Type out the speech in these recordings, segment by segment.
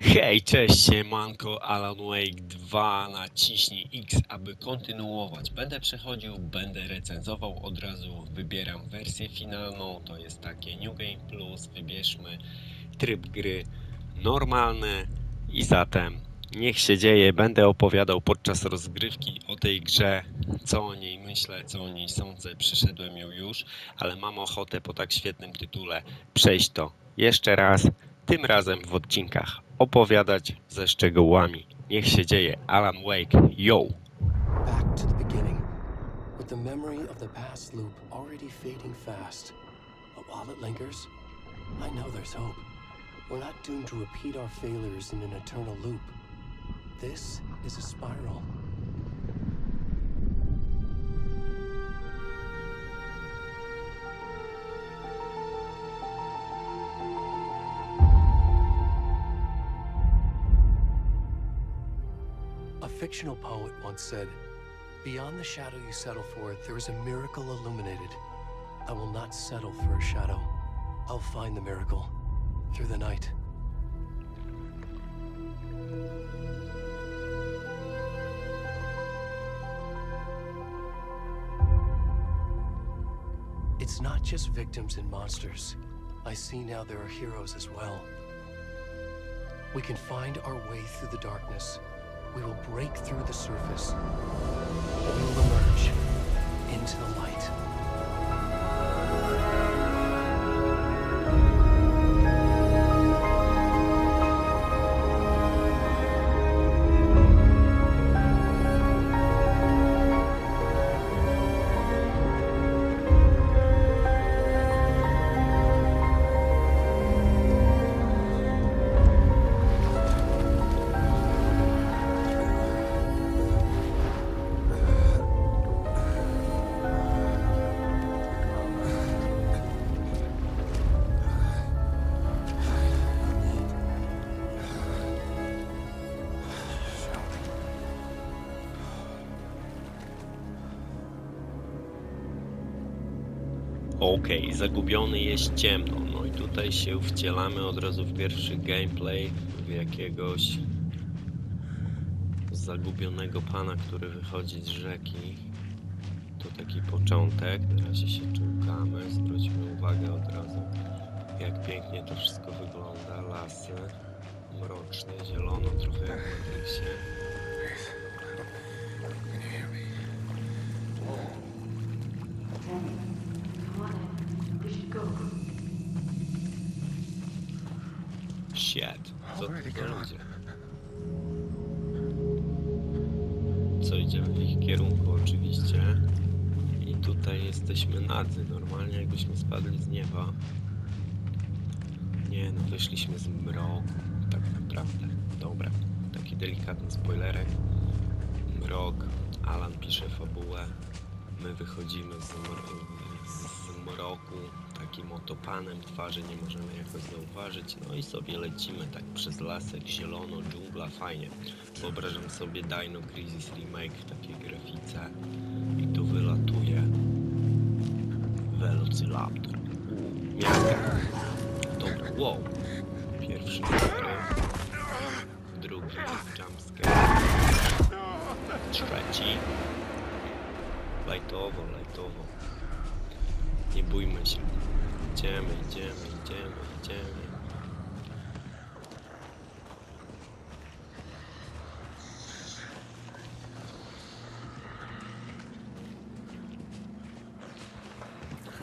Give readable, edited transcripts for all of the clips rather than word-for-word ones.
Hej, cześć, siemanko, Alan Wake 2, naciśnij X, aby kontynuować. Będę przechodził, będę recenzował, od razu wybieram wersję finalną, to jest takie New Game Plus, wybierzmy tryb gry normalny i zatem niech się dzieje, będę opowiadał podczas rozgrywki o tej grze, co o niej myślę, co o niej sądzę, przyszedłem ją już, ale mam ochotę po tak świetnym tytule przejść to jeszcze raz, tym razem w odcinkach opowiadać ze szczegółami. Niech się dzieje. Alan Wake, yo! Back to the beginning, with the memory of the past loop already fading fast. But while it lingers, I know there's hope. We're not doomed to repeat our failures in an eternal loop. This is a spiral. A fictional poet once said, "Beyond the shadow you settle for, there is a miracle illuminated. I will not settle for a shadow. I'll find the miracle through the night." It's not just victims and monsters. I see now there are heroes as well. We can find our way through the darkness. We will break through the surface. We will emerge into the light. Okej, zagubiony jest ciemno. No i tutaj się wcielamy od razu w pierwszy gameplay w jakiegoś zagubionego pana, który wychodzi z rzeki. To taki początek. Na razie się czołgamy. Zwróćmy uwagę od razu, jak pięknie to wszystko wygląda. Lasy mroczne, zielono, trochę jak w Matrixie. Shit, co to za ludzie? Co, idziemy w ich kierunku oczywiście. I tutaj jesteśmy nadzy, normalnie jakbyśmy spadli z nieba. Nie no, wyszliśmy z mroku, tak naprawdę. Dobra, taki delikatny spoilerek. Mrok, Alan pisze fabułę. My wychodzimy z mroku, takim oto panem twarzy nie możemy jakoś zauważyć, no i sobie lecimy tak przez lasek, zielono, dżungla, fajnie. Wyobrażam sobie Dino Crisis Remake w takiej grafice i tu wylatuje Velociraptor. Miarka. Dobra, wow. Pierwszy numer, drugi jumpscare, trzeci. Lajtowo. Nie bójmy się. Idziemy.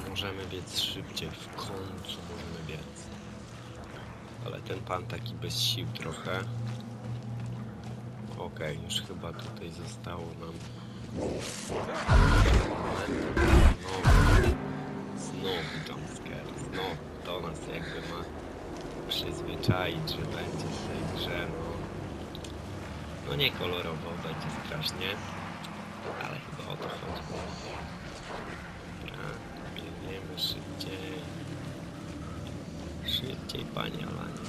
Możemy biec szybciej, w końcu możemy biec. Ale ten pan taki bez sił trochę. Okej, już chyba tutaj zostało nam znowu jumpscare, znowu to nas jakby ma przyzwyczaić, że będzie w tej grze, no nie kolorowo, będzie strasznie, ale chyba o to chodzi. Dobra, biegniemy szybciej panie Alanie.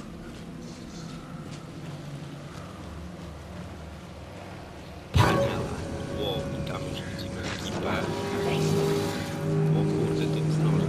Wow, i tam już widzimy ekipę. O kurde, to wznożę.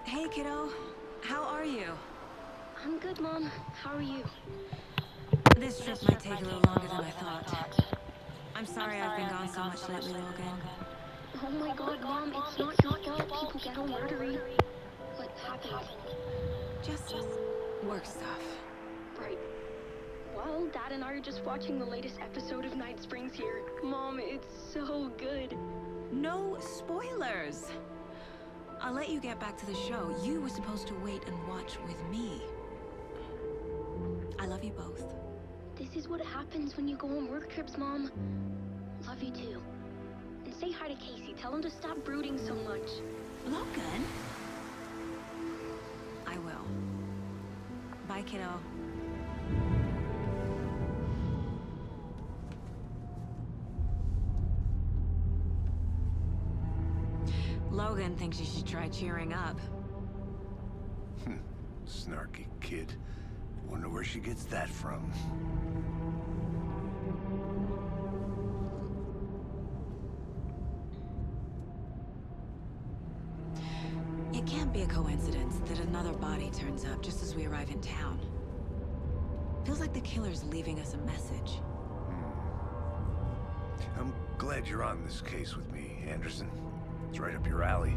Hey, kiddo. How are you? I'm good, Mom. How are you? This trip might take a little longer than I thought. I'm sorry I've been gone so much lately, Logan. Oh my god, Mom, it's not your fault people get all murdery. What happened? Just work stuff. Right. Well, Dad and I are just watching the latest episode of Night Springs here. Mom, it's so good. No spoilers! I'll let you get back to the show. You were supposed to wait and watch with me. I love you both. This is what happens when you go on work trips, Mom. Love you too. And say hi to Casey. Tell him to stop brooding so much. Logan? I will. Bye, kiddo. Logan thinks you should try cheering up. Snarky kid. Wonder where she gets that from. It can't be a coincidence that another body turns up just as we arrive in town. Feels like the killer's leaving us a message. I'm glad you're on this case with me, Anderson. It's right up your alley.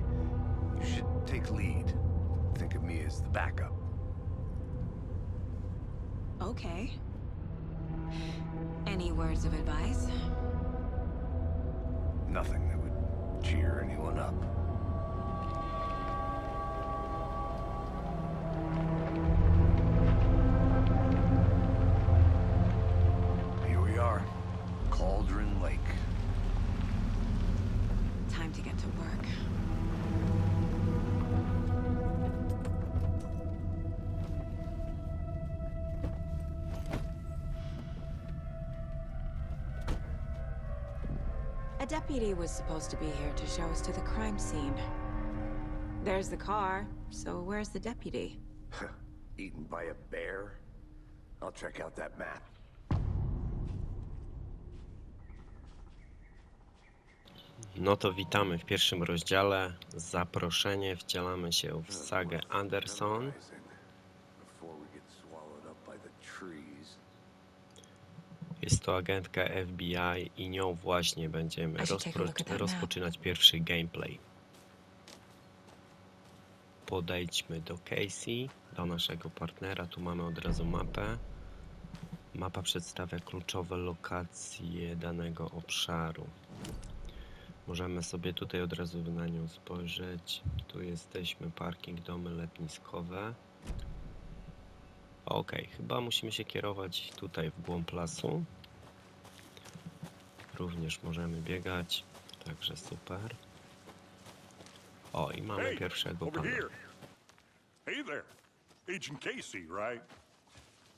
You should take lead. Think of me as the backup. Okay. Any words of advice? Nothing that would cheer anyone up. Here we are. Cauldron Lake. Time to get to work. A deputy was supposed to be here to show us to the crime scene. There's the car, so where's the deputy? Eaten by a bear? I'll check out that map. No to witamy w pierwszym rozdziale. Zaproszenie, wcielamy się w sagę Anderson. Jest to agentka FBI i nią właśnie będziemy rozpoczynać pierwszy gameplay. Podejdźmy do Casey, do naszego partnera. Tu mamy od razu mapę. Mapa przedstawia kluczowe lokacje danego obszaru. Możemy sobie tutaj od razu na nią spojrzeć. Tu jesteśmy, parking, domy letniskowe. Ok, chyba musimy się kierować tutaj w głąb lasu. Również możemy biegać, także super. O, i mamy pierwszego pana. Hey there, Agent Casey, right?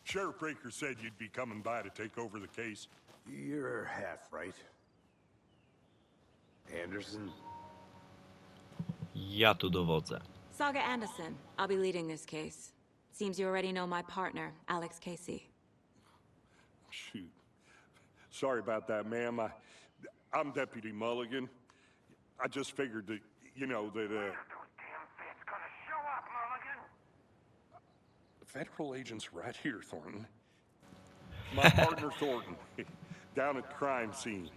Sheriff Breaker said you'd be coming by to take over the case. You're half right. Anderson? Ja tu dowodzę. Saga Anderson. I'll be leading this case. Seems you already know my partner, Alex Casey. Shoot. Sorry about that, ma'am. I'm Deputy Mulligan. I just figured that, you know, that, Federal agents right here, Thornton. My partner, Thornton, down at the crime scene.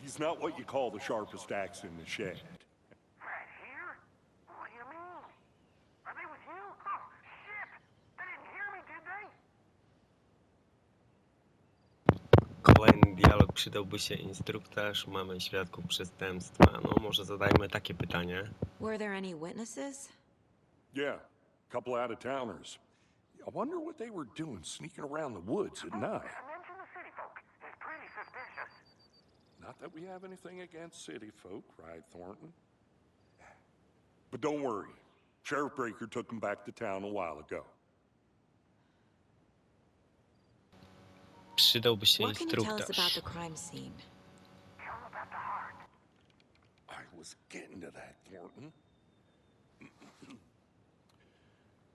He's not what you call the sharpest axe in the shed. Right here? What do you mean? Are they with you? Oh, shit! They didn't hear me, did they? Kolejny dialog, przydałby się instruktaż. Mamy świadków przestępstwa. No, może zadajmy takie pytanie. Were there any witnesses? Yeah, a couple out-of-towners. I wonder what they were doing sneaking around the woods at night. Mention the city folk. It's pretty suspicious. Not that we have anything against city folk, right, Thornton? But don't worry. Sheriff Breaker took them back to town a while ago. Przydałby się What can you tell us about instruktaż. the crime scene? Tell them about the heart. I was getting to that, Thornton.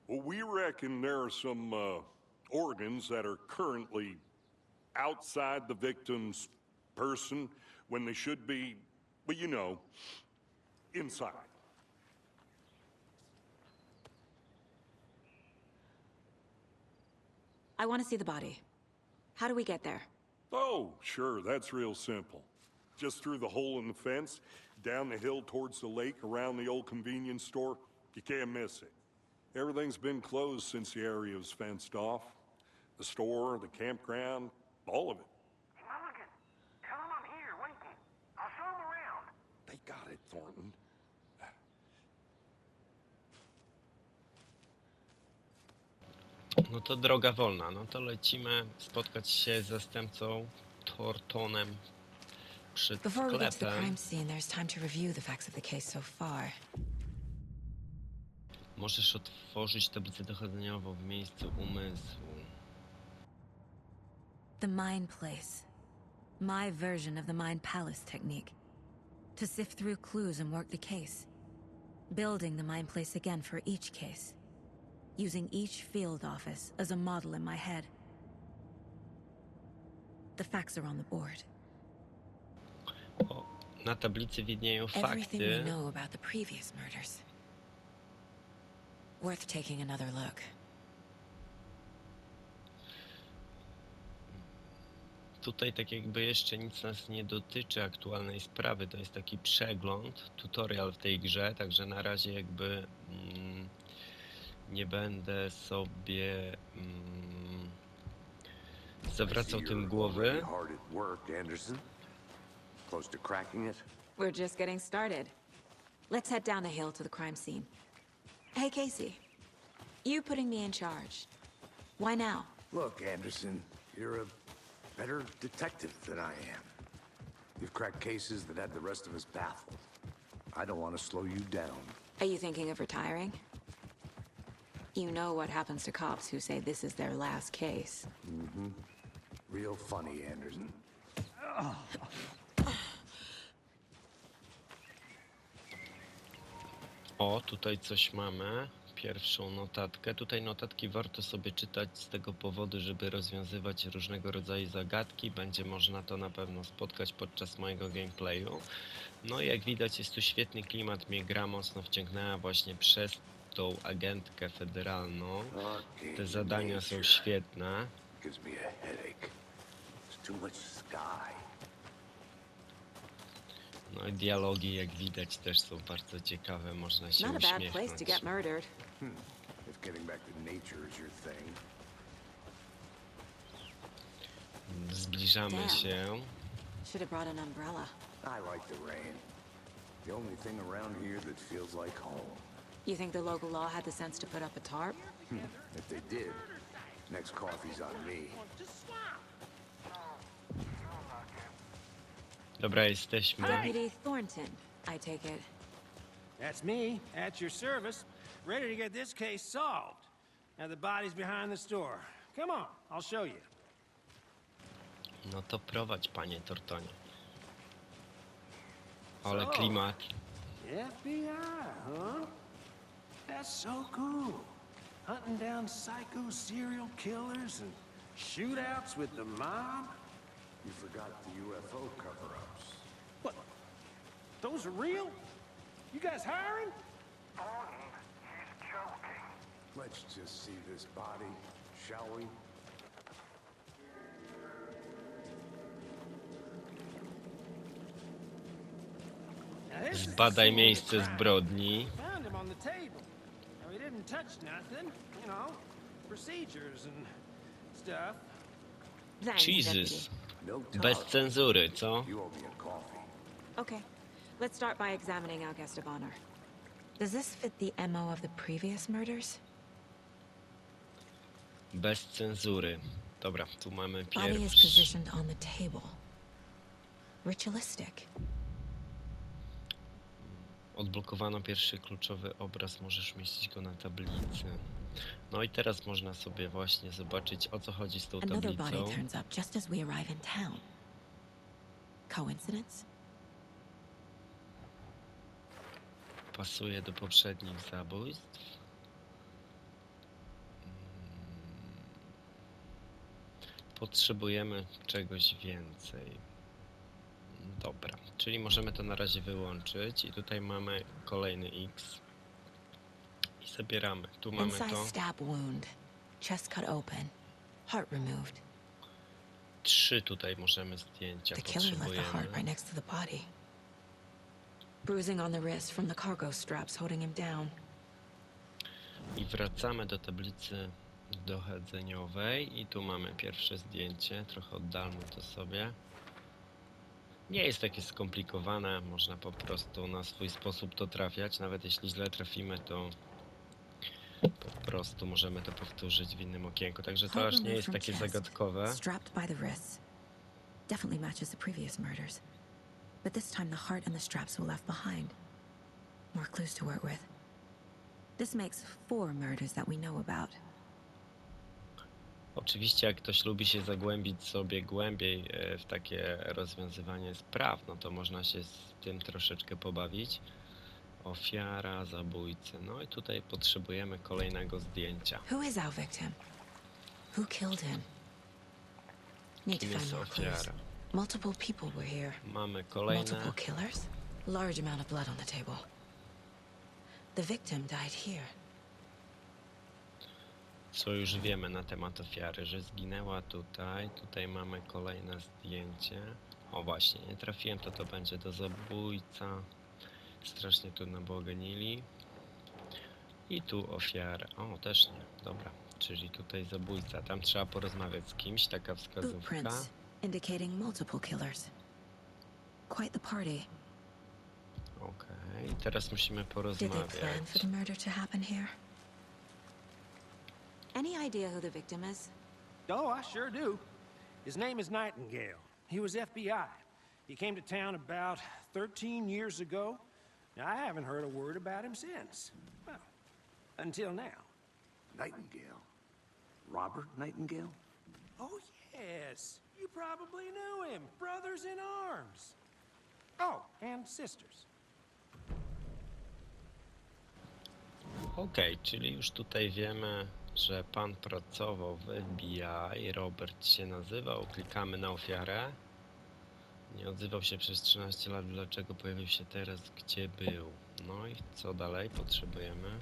Well, we reckon there are some organs that are currently outside the victim's person when they should be, well, you know, inside. I want to see the body. How do we get there? Oh, sure, that's real simple. Just through the hole in the fence, down the hill towards the lake, around the old convenience store. You can't miss it. Everything's been closed since the area was fenced off. The store, the campground, all of it. Hey, Mulligan, tell him I'm here, waiting. I'll show him around. They got it, Thornton. No to droga wolna, no to lecimy spotkać się z zastępcą Thorntonem przed Before we get to the sklepem. crime scene, there's time to review the facts of the case so far. Możesz otworzyć tablicę dochodzeniową w miejscu umysłu. The Mind Place. My version of the Mind Palace technique. To sift through clues and work the case. Building the Mind Place again for each case. Using each field office as a model in my head. The facts are on the board. O, na tablicy widnieją Everything we fakty. know about the previous murders. Worth taking another look. Tutaj tak jakby jeszcze nic nas nie dotyczy aktualnej sprawy. To jest taki przegląd, tutorial w tej grze, także na razie jakby nie będę sobie zawracał tym głowy. Hard at work, Anderson. Close to cracking it? We're just getting started. Let's head down the hill to the crime scene. Hey, Casey. You putting me in charge. Why now? Look, Anderson, you're a better detective than I am. You've cracked cases that had the rest of us baffled. I don't want to slow you down. Are you thinking of retiring? You know what happens to cops who say this is their last case. Mm-hmm. Real funny, Anderson. O, tutaj coś mamy. Pierwszą notatkę. Tutaj notatki warto sobie czytać z tego powodu, żeby rozwiązywać różnego rodzaju zagadki. Będzie można to na pewno spotkać podczas mojego gameplayu. No i jak widać jest tu świetny klimat. Mnie gra mocno wciągnęła właśnie przez tą agentkę federalną. Te zadania są świetne. Gives me a headache. There's too much sky. No i dialogi, jak widać, też są bardzo ciekawe. Można się Not a bad place to uśmiechnąć. get murdered. If getting back to nature is your thing. Zbliżamy Damn. się. Should have brought an umbrella. I like the rain. The only thing around here that feels like home. You think the local law had the sense to put up a tarp? If they did, next coffee's on me. Dobra, jesteśmy. Deputy Thornton, I take it. That's me, at your service, ready to get this case solved. Now the body's behind the store. Come on, I'll show you. No to prowadź, panie Thorntonie. Ale klimat. FBI, huh? That's so cool. Hunting down psycho serial killers and shootouts with the mob. You forgot the UFO cover-ups. What? Those are real? You guys hiring? Thornton, he's joking. Let's just see this body, shall we? Now, this is the Zbadaj scene of the miejsce crime. zbrodni. Found him on the table. Now, he didn't touch nothing, you know, procedures and stuff. Thanks, Jesus. Deputy. No Bez talk. cenzury, co? You owe me a coffee. Okay, let's start by examining our guest of honor. Does this fit the MO of the previous murders? Bez cenzury. Dobra, tu mamy Body is pierwszy. positioned on the table. Ritualistic. Odblokowano pierwszy kluczowy obraz, możesz umieścić go na tablicy. No i teraz można sobie właśnie zobaczyć, o co chodzi z tą Another tablicą. body turns up just as we arrive in town. Coincidence? Pasuje do poprzednich zabójstw. Potrzebujemy czegoś więcej. Dobra, czyli możemy to na razie wyłączyć i tutaj mamy kolejny X i zabieramy. Tu mamy Incised to. stab wound. Chest cut open. Heart removed. 3 tutaj możemy zdjęcia The killer left the heart potrzebujemy. right next to the body. Bruising on the wrist from the cargo straps holding him down. I wracamy do tablicy dochodzeniowej i tu mamy pierwsze zdjęcie. Trochę oddalmy to sobie. Nie jest takie skomplikowane, można po prostu na swój sposób to trafiać. Nawet jeśli źle trafimy, to po prostu możemy to powtórzyć w innym okienku. Także to Heart aż nie removed jest from takie chest, zagadkowe. strapped by the wrists. Definitely matches the previous murders. But this time the heart and the straps were left behind. More clues to work with. This makes 4 murders that we know about. Oczywiście jak ktoś lubi się zagłębić sobie głębiej w takie rozwiązywanie spraw, no to można się z tym troszeczkę pobawić. Ofiara, zabójcy. No i tutaj potrzebujemy kolejnego zdjęcia. Who is our victim? Who killed him? Need to Kim find jest more clues. ofiara? Multiple people were here. Mamy kolejne. Multiple killers? Large amount of blood on the table. The victim died here. Co już wiemy na temat ofiary, że zginęła tutaj. Tutaj mamy kolejne zdjęcie. O właśnie, nie trafiłem, to będzie do zabójca. Strasznie tu naboganili. I tu ofiara. O, też nie. Dobra, czyli tutaj zabójca. Tam trzeba porozmawiać z kimś, taka wskazówka. Footprints indicating multiple killers. Quite the party. Okej, teraz musimy Did they plan for porozmawiać. the murder to happen here? Any idea who the victim is? Oh, I sure do. His name is Nightingale. He was FBI. He came to town about 13 years ago. Now, I haven't heard a word about him since. Well, until now. Nightingale? Robert Nightingale? Oh, yes. You probably knew him. Brothers in arms. Oh, and sisters. Okej, czyli już tutaj wiemy, że pan pracował w FBI, Robert się nazywał, klikamy na ofiarę. Nie odzywał się przez 13 lat, dlaczego pojawił się teraz, gdzie był. No i co dalej potrzebujemy?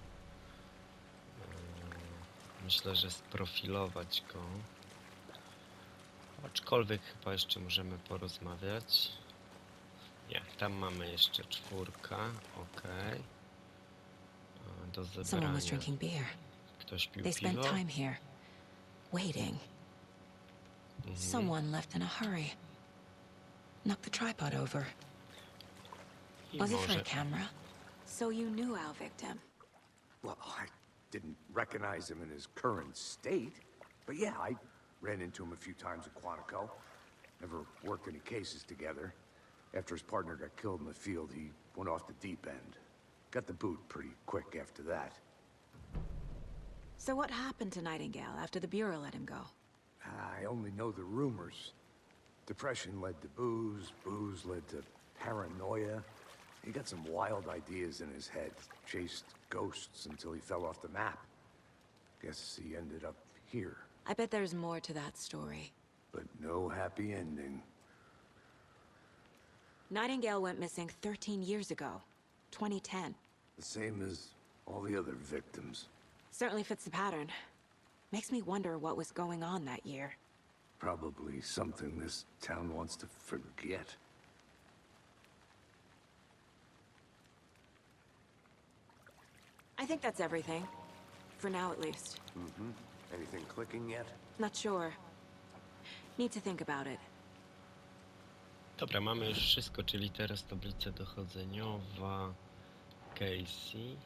Myślę, że sprofilować go. Aczkolwiek chyba jeszcze możemy porozmawiać. Nie, tam mamy jeszcze 4, okej. Do Someone was zebrania. drinking beer. Ktoś pił They spent piwo. time here, waiting. Someone left in a hurry. Knocked the tripod over. I Was it for może a camera? So you knew our victim. Well, I didn't recognize him in his current state. But yeah, I ran into him a few times at Quantico. Never worked any cases together. After his partner got killed in the field, he went off the deep end. Got the boot pretty quick after that. So what happened to Nightingale after the Bureau let him go? I only know the rumors. Depression led to booze, booze led to paranoia. He got some wild ideas in his head, chased ghosts until he fell off the map. Guess he ended up here, I bet there's more to that story. but no happy ending. Nightingale went missing 13 years ago, 2010. The same as all the other victims. Certainly fits the pattern. Makes me wonder what was going on that year. Probably something this town wants to forget. I think that's everything. For now, at least. Anything clicking yet? Not sure. Need to think about it. Dobra, mamy już wszystko, czyli teraz tablica dochodzeniowa. Casey.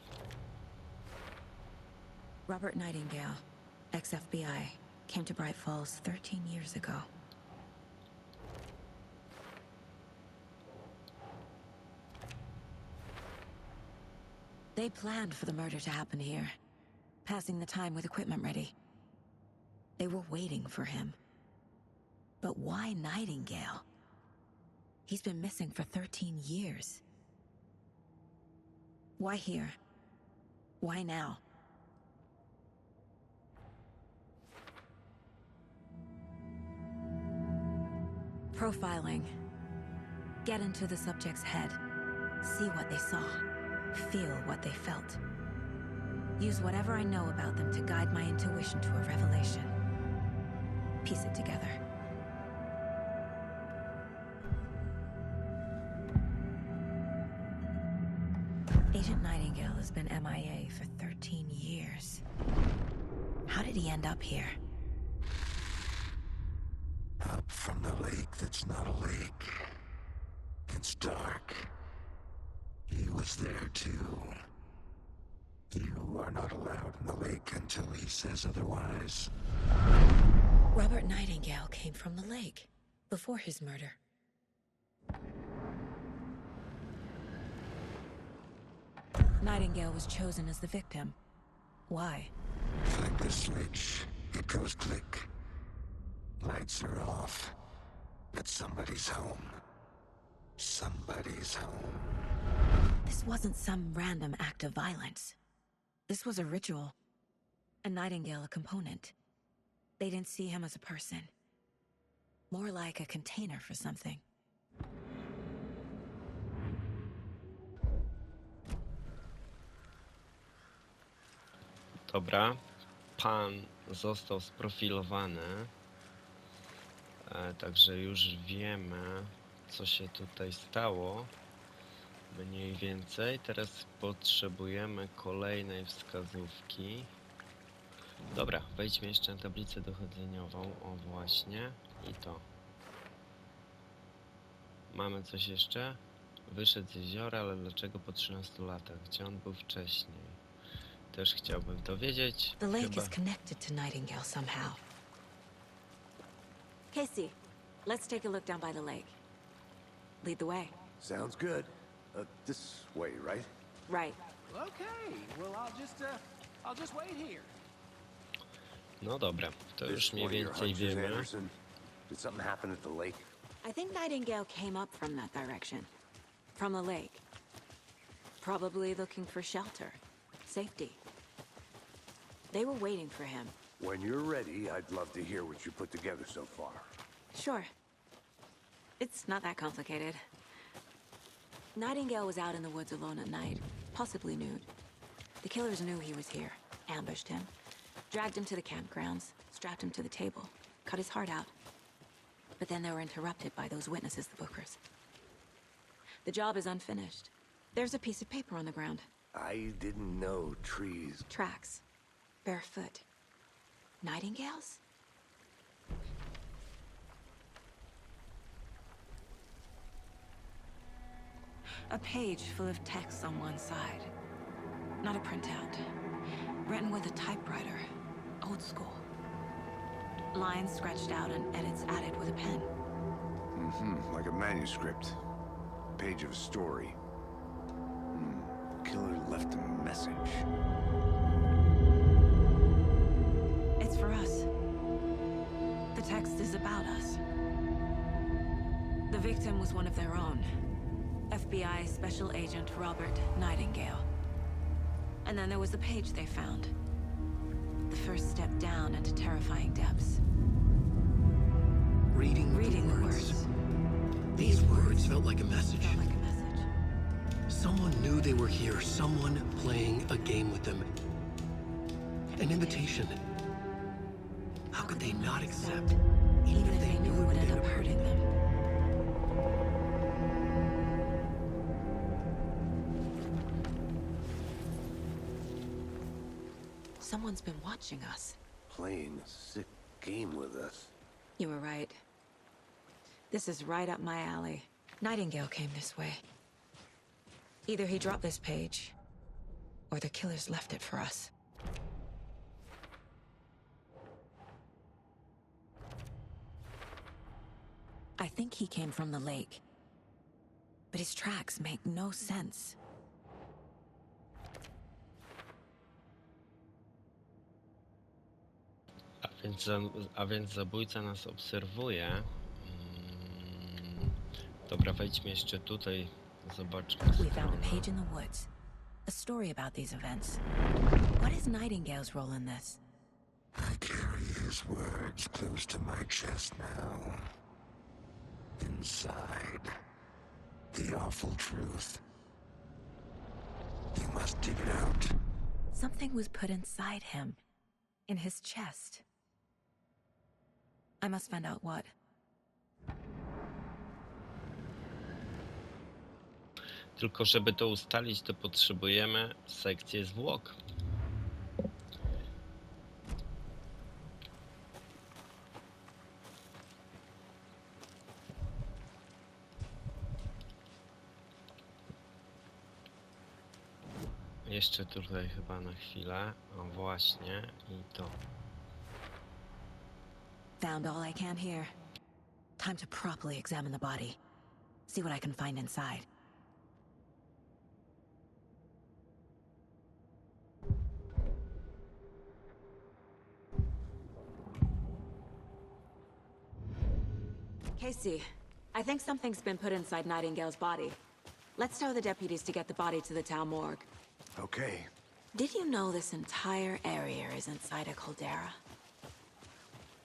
Robert Nightingale, ex-FBI, came to Bright Falls 13 years ago. They planned for the murder to happen here, passing the time with equipment ready. They were waiting for him. But why Nightingale? He's been missing for 13 years. Why here? Why now? Profiling. Get into the subject's head. See what they saw. Feel what they felt. Use whatever I know about them to guide my intuition to a revelation. piece it together. Agent Nightingale has been MIA for 13 years. How did he end up here? Up from the lake that's not a lake. It's dark. He was there too. You are not allowed in the lake until he says otherwise. Robert Nightingale came from the lake before his murder. Nightingale was chosen as the victim. Why? Flick the switch. It goes click. Lights are off. But somebody's home. Somebody's home. This wasn't some random act of violence. This was a ritual. A Nightingale a component. They didn't see him as a person. More like a container for something. Dobra, pan został sprofilowany, także już wiemy, co się tutaj stało, mniej więcej. Teraz potrzebujemy kolejnej wskazówki. Dobra, wejdźmy jeszcze na tablicę dochodzeniową, o właśnie, i to. Mamy coś jeszcze? Wyszedł z jeziora, ale dlaczego po 13 latach? Gdzie on był wcześniej? Też chciałbym to wiedzieć. The lake Chyba... is connected to Nightingale somehow. Casey, let's take a look down by the lake. Lead the way. Sounds good. This way, right? Right. Okay, well, I'll just wait here. No dobra, to już This mniej one of your więcej hunches, wiemy. Anderson? Did something happen at the lake? I think Nightingale came up from that direction. From the lake. Probably looking for shelter. Safety. They were waiting for him. When you're ready, I'd love to hear what you put together so far. Sure. It's not that complicated. Nightingale was out in the woods alone at night, possibly nude. The killers knew he was here, ambushed him, dragged him to the campgrounds, strapped him to the table, cut his heart out. But then they were interrupted by those witnesses, the Bookers. The job is unfinished. There's a piece of paper on the ground. I didn't know trees... Tracks. Barefoot. Nightingales? A page full of text on one side. Not a printout. Written with a typewriter. Old school. Lines scratched out and edits added with a pen. Like a manuscript. Page of a story. Killer left a message. It's for us. The text is about us. The victim was one of their own. FBI Special Agent Robert Nightingale. And then there was the page they found. The first step down into terrifying depths. Reading the words. These words felt like a message. Felt like a message. Someone knew they were here, someone playing a game with them. An invitation. How could they not accept, Even if they knew it would end up hurting them. Someone's been watching us. Playing a sick game with us. You were right. This is right up my alley. Nightingale came this way. Either he dropped this page, or the killers left it for us. I think he came from the lake. But his tracks make no sense. A więc zabójca nas obserwuje. Dobra, wejdźmy jeszcze tutaj. Zobaczmy We found stronę. a page in the woods. A story about these events. What is Nightingale's role in this? I carry his words close to my chest now. Inside, the awful truth. You must dig it out. Something was put inside him. In his chest. I must find out what. Tylko żeby to ustalić, to potrzebujemy sekcję zwłok. Jeszcze tutaj chyba na chwilę. O właśnie, i to. Found all I can here. Time to properly examine the body. See what I can find inside. Casey, I think something's been put inside Nightingale's body. Let's tell the deputies to get the body to the town morgue. Okay. Did you know this entire area is inside a caldera?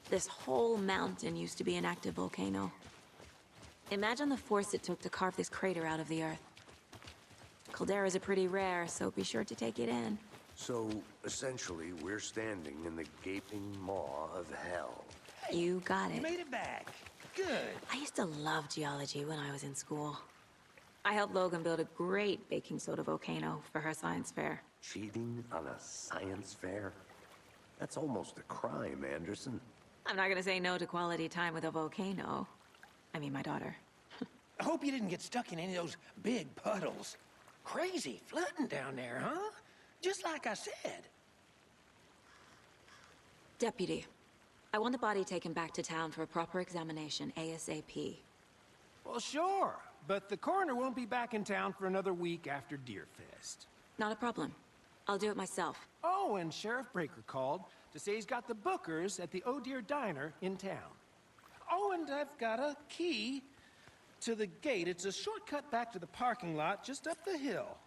This whole mountain used to be an active volcano. Imagine the force it took to carve this crater out of the earth. Calderas are pretty rare, so be sure to take it in. So, essentially, we're standing in the gaping maw of hell. You got it. You made it back. Good. I used to love geology when I was in school. I helped Logan build a great baking soda volcano for her science fair. Cheating on a science fair? That's almost a crime, Anderson. I'm not gonna say no to quality time with a volcano. I mean, my daughter. I hope you didn't get stuck in any of those big puddles. Crazy flooding down there, huh? Just like I said. Deputy, I want the body taken back to town for a proper examination ASAP. Well, sure. But the coroner won't be back in town for another week after Deerfest. Not a problem. I'll do it myself. Oh, and Sheriff Breaker called to say he's got the bookers at the Oh Dear Diner in town. Oh, and I've got a key to the gate. It's a shortcut back to the parking lot just up the hill.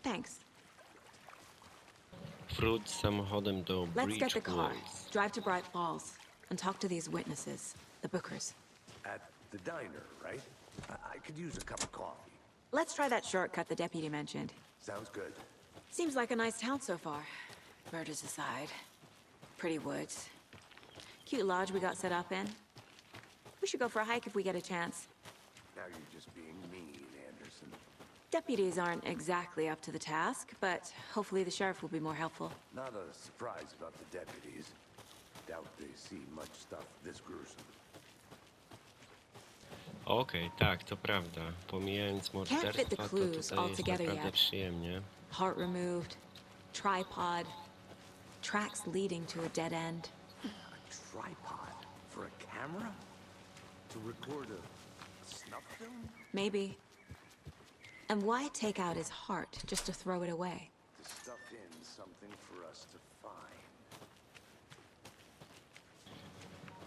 Thanks. Wróć samochodem do Let's get the car. Bridgeways. Drive to Bright Falls and talk to these witnesses, the bookers. At the diner, right? I could use a cup of coffee. Let's try that shortcut the deputy mentioned. Sounds good. Seems like a nice town so far. Murders aside. Pretty woods. Cute lodge we got set up in. We should go for a hike if we get a chance. Now you're just being mean, Anderson. Deputies aren't exactly up to the task, but hopefully the sheriff will be more helpful. Not a surprise about the deputies. Doubt they see much stuff this gruesome. Okej, tak, to prawda. Pomijając fit the morderstwa, to clues tutaj jest altogether naprawdę yet. przyjemnie. Heart removed, tripod, tracks leading to a dead end. A tripod for a camera? To record a snuff film? Maybe. And why take out his heart just to throw it away? To stuff in something for us to find.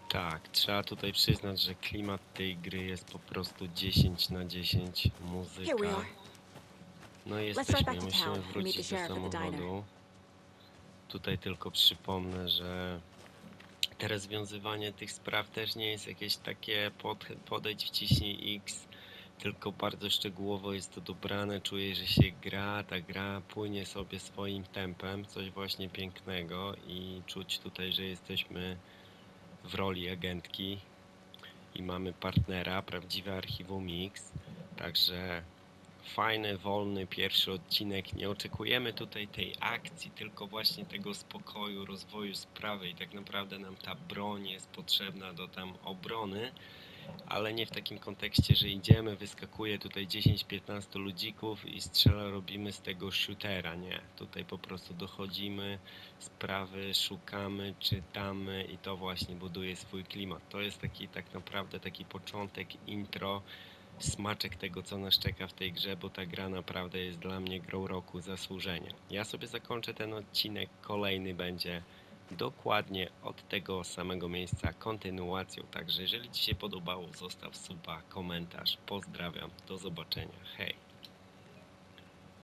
Tak, trzeba tutaj przyznać, że klimat tej gry jest po prostu 10 na 10. Muzyka. Here we are. No drive jesteśmy, back to musimy town and meet the wrócić do sheriff at the diner. samochodu. Tutaj tylko przypomnę, że te rozwiązywanie tych spraw też nie jest jakieś takie podejdź, wciśnij X, tylko bardzo szczegółowo jest to dobrane. Czuję, że się gra, ta gra płynie sobie swoim tempem, coś właśnie pięknego i czuć tutaj, że jesteśmy w roli agentki i mamy partnera, prawdziwe archiwum Mix, także fajny, wolny pierwszy odcinek. Nie oczekujemy tutaj tej akcji, tylko właśnie tego spokoju, rozwoju sprawy i tak naprawdę nam ta broń jest potrzebna do tam obrony, ale nie w takim kontekście, że idziemy, wyskakuje tutaj 10-15 ludzików i strzela, robimy z tego shootera, nie. Tutaj po prostu dochodzimy sprawy, szukamy, czytamy i to właśnie buduje swój klimat. To jest taki tak naprawdę taki początek, intro, smaczek tego, co nas czeka w tej grze, bo ta gra naprawdę jest dla mnie grą roku, zasłużenie. Ja sobie zakończę ten odcinek, kolejny będzie dokładnie od tego samego miejsca kontynuacją, także jeżeli Ci się podobało, zostaw suba, komentarz, pozdrawiam, do zobaczenia, hej!